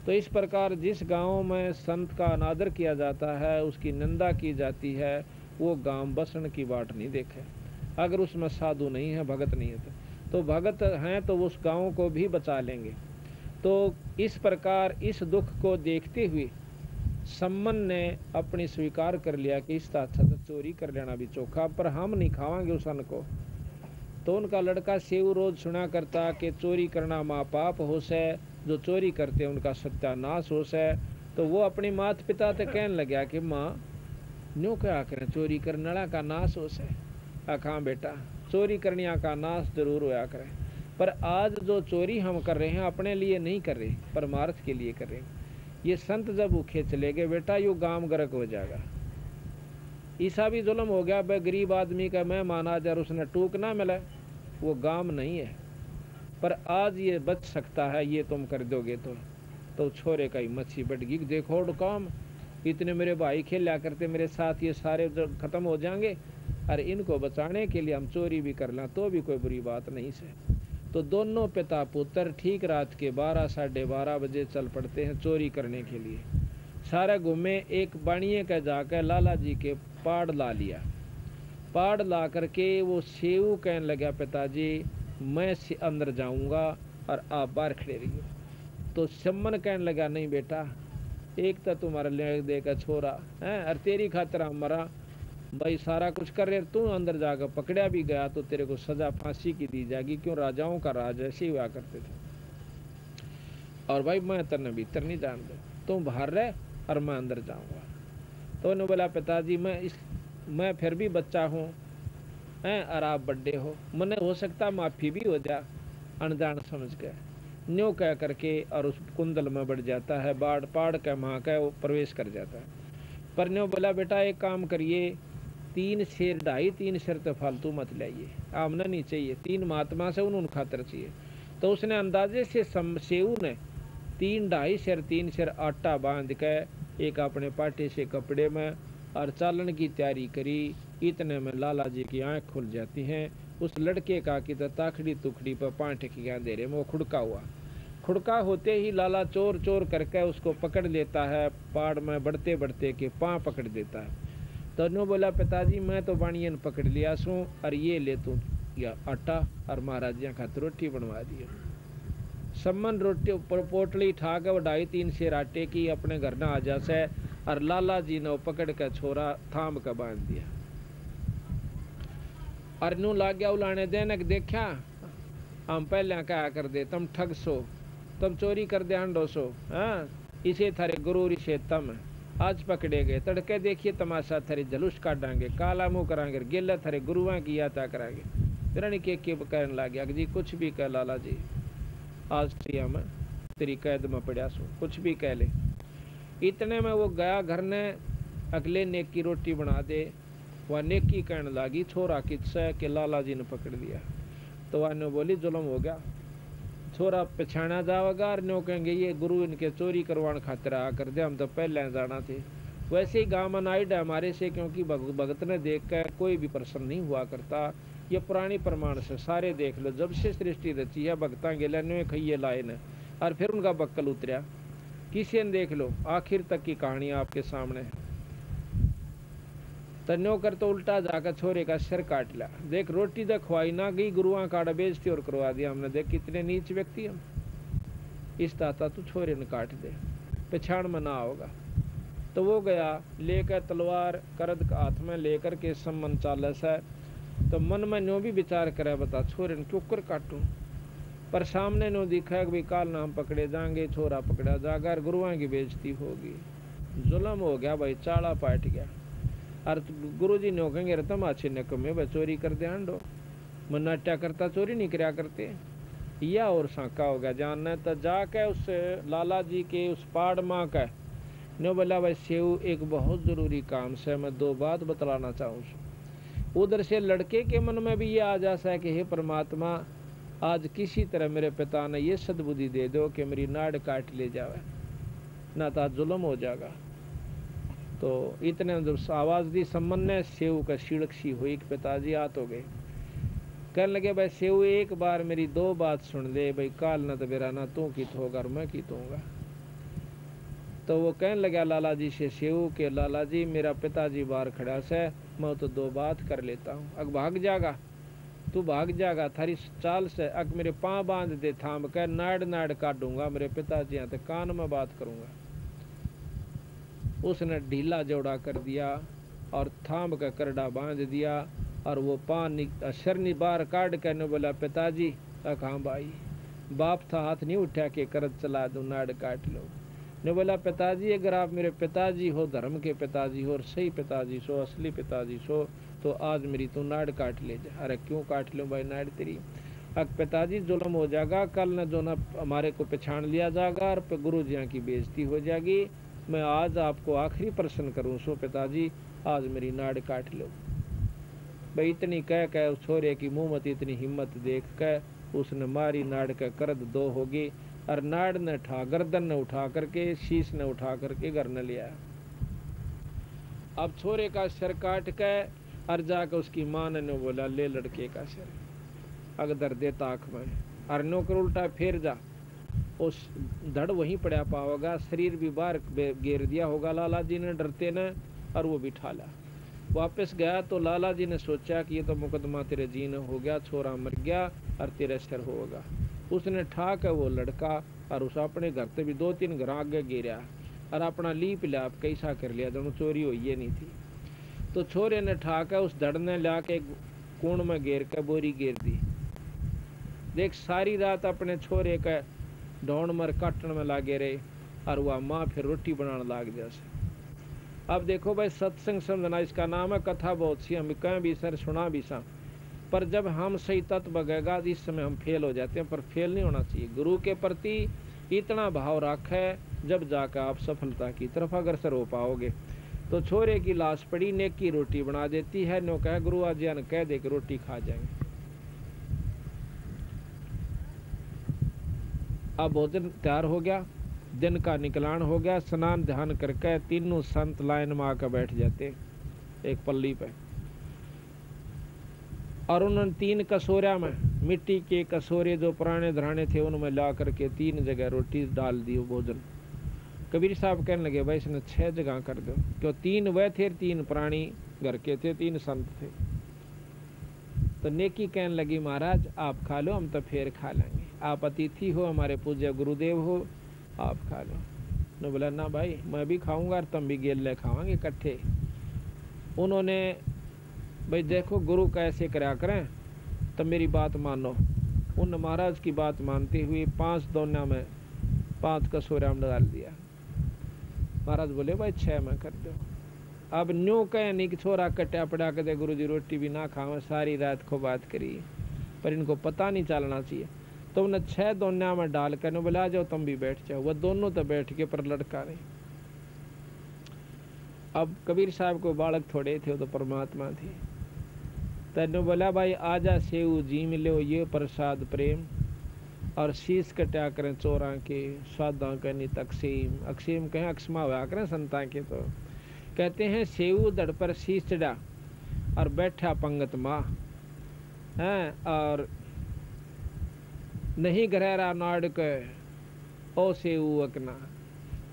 तो इस प्रकार जिस गाँव में संत का अनादर किया जाता है, उसकी निंदा की जाती है, वो गांव बसन की बाट नहीं देखे। अगर उसमें साधु नहीं है, भगत नहीं है, तो भगत हैं तो उस गांव को भी बचा लेंगे। तो इस प्रकार इस दुख को देखते हुए सम्मन ने अपनी स्वीकार कर लिया कि इस अच्छा तो चोरी कर लेना भी चोखा, पर हम नहीं खावांगे उस अन्न को। तो उनका लड़का सेव रोज सुना करता कि चोरी करना माँ पाप हो से, जो चोरी करते उनका सत्यानाश हो से। तो वो अपनी माता पिता से कहने लगा कि माँ न्यू क्या करें, चोरी करने वाला का नाश हो से। हाँ बेटा, चोरी करने का नाश जरूर होया करें, पर आज जो चोरी हम कर रहे हैं अपने लिए नहीं कर रहे, परमार्थ के लिए कर रहे हैं। ये संत जब भूखे चले गए बेटा, यू गांव गर्क हो जाएगा। ईसा भी जुल्म हो गया, भाई गरीब आदमी का मैं माना जा, उसने टूक ना मिला, वो गांव नहीं है, पर आज ये बच सकता है, ये तुम कर दोगे तो छोरे का ही मच्छी बढ़ गई। देखो काम, इतने मेरे भाई खेला करते मेरे साथ, ये सारे खत्म हो जाएंगे, और इनको बचाने के लिए हम चोरी भी कर लें तो भी कोई बुरी बात नहीं से। तो दोनों पिता पुत्र ठीक रात के 12 साढ़े 12 बजे चल पड़ते हैं चोरी करने के लिए। सारे घूमे, एक बाणिए का जाकर लाला जी के पाड़ ला लिया। पाड़ ला करके वो सेऊ कहने लगा, पिताजी मैं अंदर जाऊंगा और आप बाहर खड़े रहिए। तो सम्मन कहने लगा, नहीं बेटा, एक तो तुम्हारा ले देकर छोरा है और तेरी खातिर हमारा भाई सारा कुछ कर रहे, तू अंदर जाकर पकड़ा भी गया तो तेरे को सजा फांसी की दी जाएगी। क्यों, राजाओं का राज ऐसे ही हुआ करते थे। और भाई मैं तेरे भीतर नहीं जान दे, तुम बाहर रह और मैं अंदर जाऊंगा। तो उन्होंने बोला, पिताजी मैं फिर भी बच्चा हूँ हैं और आप बड़े हो, मैंने हो सकता माफ़ी भी हो जा अनजान समझ के। न्यों कह करके और उस कुंडल में बढ़ जाता है, बाढ़ पाड़ के वहाँ का वो प्रवेश कर जाता है। पर न्यों बोला, बेटा एक काम करिए, 3 शेर 2.5-3 शेर तो फालतू मत लाइए, आमना नहीं चाहिए, 3 महात्मा से उन्होंने खातर चाहिए। तो उसने अंदाजे से सेऊ ने 3-2.5 शेर आटा बांध के एक अपने पाटे से कपड़े में और चालन की तैयारी करी। इतने में लाला जी की आंख खुल जाती हैं। उस लड़के का की तो ताखड़ी तुखड़ी पर 5 टिकियाँ अंधेरे में वो खुड़का हुआ। खुड़का होते ही लाला चोर चोर करके उसको पकड़ लेता है, पाड़ में बढ़ते बढ़ते के पाँव पकड़ देता है। तो नो बोला, पिताजी मैं तो बाणियन पकड़ लिया सूँ और ये ले तू या आटा और महाराजिया खातिर रोटी बनवा दिया। सम्मन रोटी पोटली ठा के 2.5-3 शेर आटे की अपने घर न आ जा से और लाला जी ने पकड़ के छोरा थाम के बांध दिया। और नू लाग गया उलाने देने देखा, हम पहले क्या कर दे, तुम ठग सो, तुम चोरी कर दे हंडो सो, हाँ इसे थारे गुरु इसे तम आज पकड़े गए। तड़के देखिए तमाशा, थारे जलूस काटांगे, काला मुँह करांगे, गेला थारे गुरुआ की यात्रा करांगे। फिर के कहने लग गया जी कुछ भी कह लाला जी, आज सिया में तेरी कैद में पड़ा सो, कुछ भी कह ले। इतने में वो गया घर ने अगले नेक की रोटी बना दे। वह नेकी कहने लगी, छोरा किस्सा के लाला जी ने पकड़ लिया। तो वह ने बोली, जुल्म हो गया, छोरा पछाना जाएगा और नो कहेंगे ये गुरु इनके चोरी करवाने खातिर आ कर दे, हम तो पहले जाना थे। वैसे ही गाँव में नाइड है हमारे से, क्योंकि भगत ने देख कर कोई भी प्रसन्न नहीं हुआ करता। ये पुरानी प्रमाण से सारे देख लो, जब से सृष्टि रची है भगता गेला ने खइए लाए ने और फिर उनका बक्कल उतरा, किसी ने देख लो आखिर तक की कहानी आपके सामने है। तन्यो कर तो उल्टा जाकर छोरे का सिर काट लिया। देख रोटी तो खवाई ना गई, गुरुआ काड़ा बेचती और करवा दिया हमने। देख कितने नीच व्यक्ति हम, इस ताता तू छोरे ने काट दे, पछाड़ में ना होगा। तो वो गया लेकर तलवार करद का हाथ में लेकर के सम्मन चालस है। तो मन में नो भी विचार करे, बता छोरे ने क्यों कर काटूं। पर सामने नो दिखा कि काल नाम पकड़े जाएंगे, छोरा पकड़ा जागा, गुरुआ की बेइज्जती होगी। जुल्म हो गया भाई, चाड़ा पाट गया। और गुरु जी ने कहेंगे तुम अच्छे न कमे भाई चोरी कर दे हंडो, मनाट्या करता चोरी नहीं कराया करते, या और साका हो गया जानना। तो जाके उस लाला जी के उस पाड़ माँ का नो बोला, भाई सेऊ एक बहुत ज़रूरी काम से मैं 2 बात बतलाना चाहूँ। उधर से लड़के के मन में भी ये आ जाता है कि हे परमात्मा, आज किसी तरह मेरे पिता ने ये सद्बुद्धि दे दो कि मेरी नाड़ काट ले जावे, ना तो जुल्म हो जाएगा। तो इतने जब आवाज़ दी सम्मन ने, सेऊ का शिड़क सी हुई कि पिताजी आ तो गए। कहने लगे, भाई सेऊ एक बार मेरी 2 बात सुन ले, भाई काल न तो मेरा ना तू कित होगा और मैं कित होऊंगा। तो वो कहने लगा लाला जी से सेऊ के लाला जी मेरा पिताजी बाहर खड़ा से, मैं तो 2 बात कर लेता हूँ, अग भाग जागा तू भाग जागा, थारी चाल से अग मेरे पाँव बांध दे थाम कर, नाड़ नाड़ काटूंगा मेरे पिताजी यहाँ तो कान में बात करूंगा। उसने ढीला जोड़ा कर दिया और थाम का करड़ा बांध दिया और वो पान शरनी बाहर काट कर ने बोला, पिताजी हाँ भाई, बाप था हाथ नहीं उठा के करद चला दूं, नाड़ काट लो। ने बोला, पिताजी अगर आप मेरे पिताजी हो, धर्म के पिताजी हो और सही पिताजी सो, असली पिताजी सो, तो आज मेरी तू नाड़ काट ले जा। अरे क्यों काट लो भाई नाड़ तेरी, अब पिताजी जुल्म हो जाएगा, कल न जो न हमारे को पहचान लिया जाएगा और गुरु जी की बेइज्जती हो जाएगी। मैं आज आपको आखिरी प्रश्न करूं, सो पिताजी आज मेरी नाड़ काट लो। भाई इतनी कह उस छोरे की मुँह मत इतनी हिम्मत देख कर उसने मारी, नाड़ का करद 2 होगी और नाड़ ने उठा, गर्दन ने उठा करके, शीश ने उठा करके घर न लिया। अब छोरे का सिर काट के और जाकर उसकी माँ ने बोला ले लड़के का सिर अग दर दे ताक में, और नौकर उल्टा फेर जा, उस धड़ वहीं पड़ा पाओगा, शरीर भी बाहर घेर दिया होगा लाला जी ने डरते ने, और वो बिठा ला। वापस गया तो लाला जी ने सोचा कि ये तो मुकदमा तेरे जी ने हो गया, छोरा मर गया और तेरे सिर होगा। उसने ठाक है वो लड़का और उस अपने घर से भी 2-3 घर आगे गिरा और अपना लीप लाप कैसा कर लिया, दोनों चोरी हुई ये नहीं थी। तो छोरे ने ठाक है उस धड़ ने ला के कोण में घेर के बोरी घेर दी। देख सारी रात अपने छोरे का ढोंड मर काटने में लागे रहे और वह माँ फिर रोटी बनाने लाग जैसे। अब देखो भाई सत्संग समझना इसका नाम है, कथा बहुत सी हम कहें भी सर सुना भी सा, पर जब हम सही तत्व बगेगा इस समय हम फेल हो जाते हैं, पर फेल नहीं होना चाहिए। गुरु के प्रति इतना भाव रखे जब जाकर आप सफलता की तरफ अग्रसर हो पाओगे। तो छोरे की लाश पड़ी, नेक की रोटी बना देती है, नो कह गुरु आज्ञा कह दे कि रोटी खा जाएंगे। अब भोजन तैयार हो गया, दिन का निकलान हो गया, स्नान ध्यान करके तीनों संत लाइन में आकर बैठ जाते एक पल्ली पे, और उन्होंने 3 कसोरिया में मिट्टी के कसोरे जो पुराने धराने थे उनमें ला करके 3 जगह रोटी डाल दी भोजन। कबीर साहब कहने लगे भाई इसने 6 जगह कर दो, क्यों 3 वह थे, 3 प्राणी घर के थे, 3 संत थे। तो नेकी कहने लगी महाराज आप खा लो, हम तो फिर खा लेंगे, आप अतिथि हो, हमारे पूज्य गुरुदेव हो, आप खा लो। ने बोला ना भाई मैं भी खाऊंगा और तुम भी गेले खावांगे इकट्ठे। उन्होंने भाई देखो गुरु कैसे करा करें, तब मेरी बात मानो। उन महाराज की बात मानते हुए 5 दोना में 5 कसोरा में डाल दिया। महाराज बोले भाई 6 में कर दो। अब न्यू कह नहीं कि छोरा कट्या पड़ा कर दे, गुरु जी रोटी भी ना खावे, सारी रात को बात करी, पर इनको पता नहीं चलना चाहिए। तो उन्हें 6 दोना में डाल कर ने बोला जाओ तुम भी बैठ जाओ। वह दोनों तो बैठ के, पर लड़का नहीं। अब कबीर साहब को बालक थोड़े थे, वो तो परमात्मा थे। तेने बोला भाई आजा सेऊ जी मिलो ये प्रसाद प्रेम, और शीश कटा करें चोरा के स्वादा करनी तकसीम। अक्सीम कहें अक्समा हुआ करें संता के। तो कहते हैं सेऊ दड़ पर शीश चढ़ा और बैठा पंगत माँ है, और नहीं गहरा नाड़ के ओ सेऊ अकना।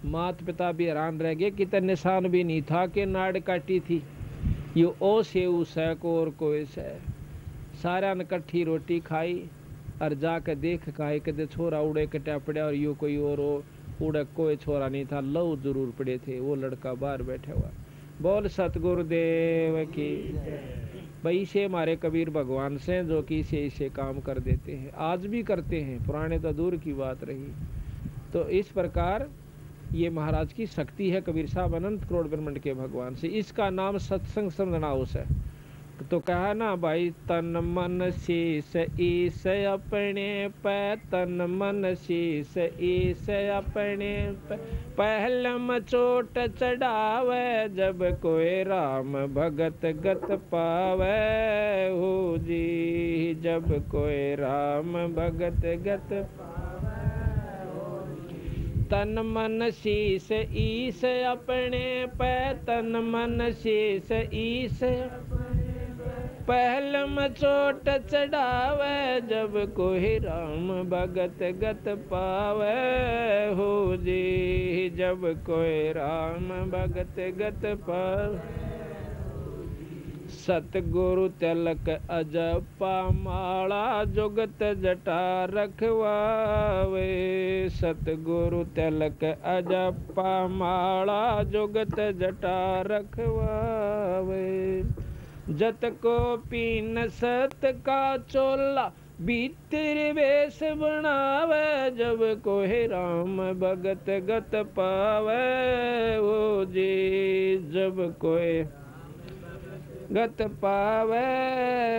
मात पिता भी हैरान रह गए, कि निशान भी नहीं था कि नाड़ काटी थी। यो ओ सेऊ से को और कोई से। सारा ने कट्ठी रोटी खाई और जाकर देख खाए कदे छोरा उड़े कटा पड़ा, और यो कोई और उड़े कोई छोरा नहीं था, लव जरूर पड़े थे। वो लड़का बाहर बैठा हुआ। बोल सतगुरुदेव की। भाई से हमारे कबीर भगवान से जो कि इसे काम कर देते हैं, आज भी करते हैं, पुराने तो दूर की बात रही। तो इस प्रकार ये महाराज की शक्ति है। कबीर साहब अनंत करोड़ ब्रह्मांड के भगवान से, इसका नाम सत्संग समझनाउस है। तो कहा ना भाई तन मन शीस ईस अपने पे, तन मन शीस ईस अपने पे, पहलम चोट चढ़ावे जब कोई राम भगत गत पावे हो जी, जब कोई राम भगत गत तन मन शीस ईस अपने पे, तन मन शीस ईस पहलम चोट चढ़ावे जब कोई राम भगत गत पावे हो जी, जब कोई राम भगत गत पावे। सतगुरु तिलक अजपा माला जुगत जटा रखवावे, सतगुरु तिलक अजपा माला जुगत जटा रखवावे। जत को पीन सत का चोला भीतर वेश बनावे जब कोई राम भगत गत पावे वो जी, जब कोई गत पावे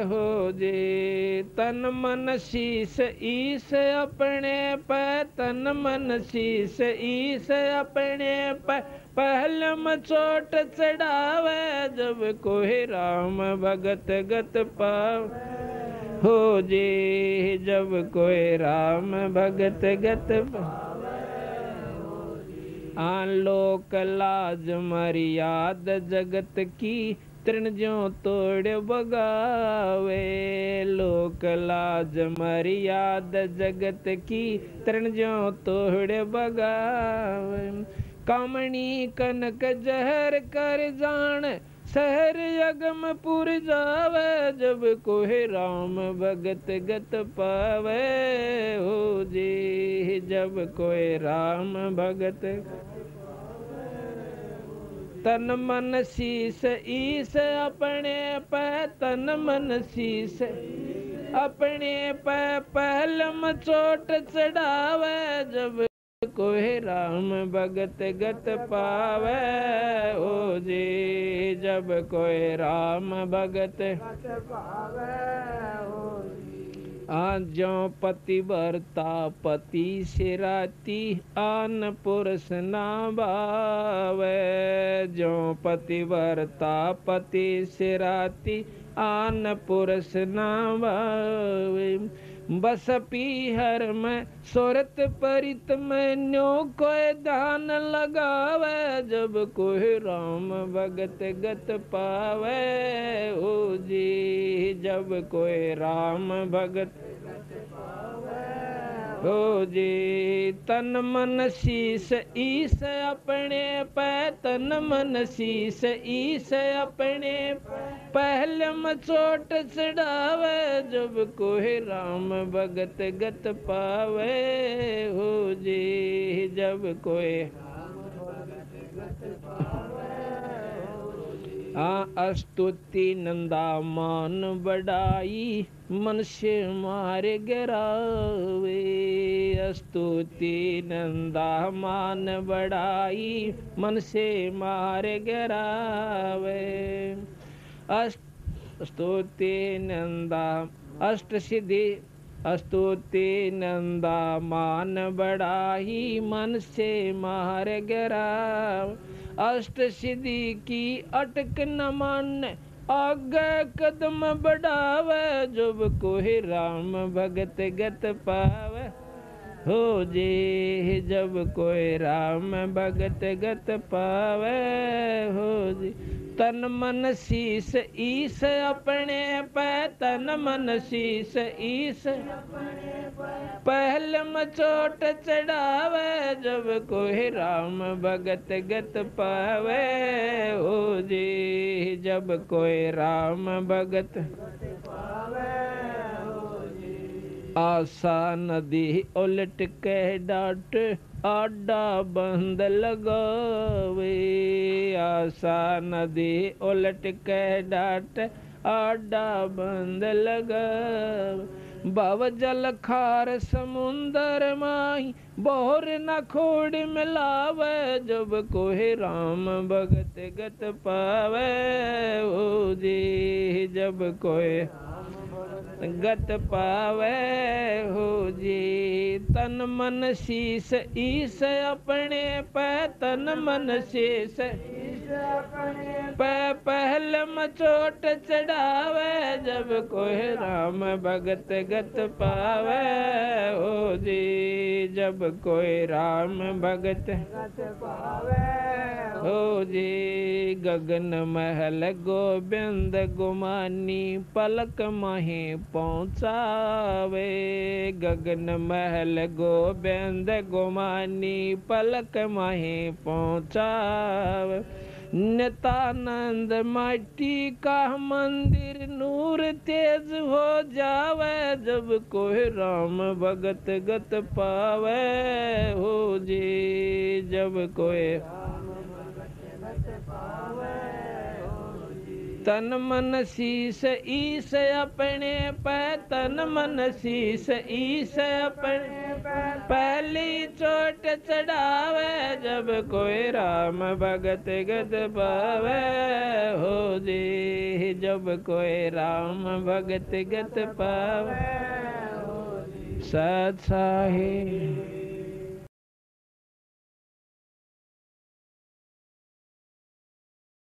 हो जी। तन मन शीस ईस अपने पे, तन मन शीस ईस अपने पे, पहलम चोट चढ़ावे जब कोई राम भगत गत पावे हो जी, जब कोई राम भगत गत पावे। आलोक लाज मर्याद जगत की तृण ज्यों तोड़ बगावे, लोक लाज मर्याद जगत की तृण ज्यों तोड़ बगावे। कामणी कनक जहर कर जान, शहर अगमपुर जावे, जब कोहे राम भगत गत पावे हो जी, जब कोई राम भगत। तन मन शीस ईस अपने पे, तन मन शीस अपने पे पहलम चोट चढ़ावे, जब कोई राम भगत गत पावे हो जी, जब कोई राम भगत पावे हो जी। आज्यों पतिव्रता पति सिराती, आन पुरुष ना भावे, ज्यों पतिव्रता पति सिराती, आन पुरुष ना भावे। बस पीहर में सोरत परित में न्यो कोई ध्यान लगावे, जब कोई राम भगत गत पावे हो जी, जब कोई राम भगत हो जी। तन मन शीस ईस अपने पे, तन मन शीस ईस अपने पहले में चोट चढ़ावे, जब कोई राम भगत गत पावे हो जी, जब कोई स्तुति नंदा मान बढ़ाई, मन से मारे गिरावे, स्तुति नंदा मान बढ़ाई, मन से मारे गिरावे। स्तुति नंदा अष्ट सिद्धि, स्तुति नंदा मान बढ़ाई, मन से मार गिराव। अष्ट सिद्धि की अटक न मान, आगे कदम बढ़ावे, जब कोई राम भगत गत पावे हो जी, जब कोई राम भगत गत पावे हो जी। तन मन शीस ईस अपने पे, तन मन शीस ईस पहल में चोट चढ़ावे, जब कोई राम भगत गत पावे हो जी, जब कोई राम भगत पावे हो जी। आशा नदी उलट के डाट, आडा बंद लगावे, आशा नदी उलट के डाट, आडा बंद लगावे। भव जल खार समुंदर माही, बोर न खोड़ मिलावे, जब कोई राम भगत गत पावे हो जी, जब कोई गत पावे हो जी। तन मन शीस ईस अपने पे, तन मन शीस पे पहल में चोट चढ़ावे, जब कोई राम भगत गत पावे हो जी, जब कोई राम भगत पावे हो जी। गगन महल गोबिंद गुमानी, पलक माही पहुँचावे, गगन महल गोबिंद गुमानी, पलक माही पहुँचावे। नित्यानंद माटी का मंदिर नूर तेज हो जावे, जब कोई राम भगत गत पावे हो जी, जब कोई तन मन शीस ईस अपने पे, तन मन शीस ईस अपने पहली चोट चढ़ावे, जब कोई राम भगत गत पावे हो जी, जब कोई राम भगत गत पावे हो जी। सत साहिब।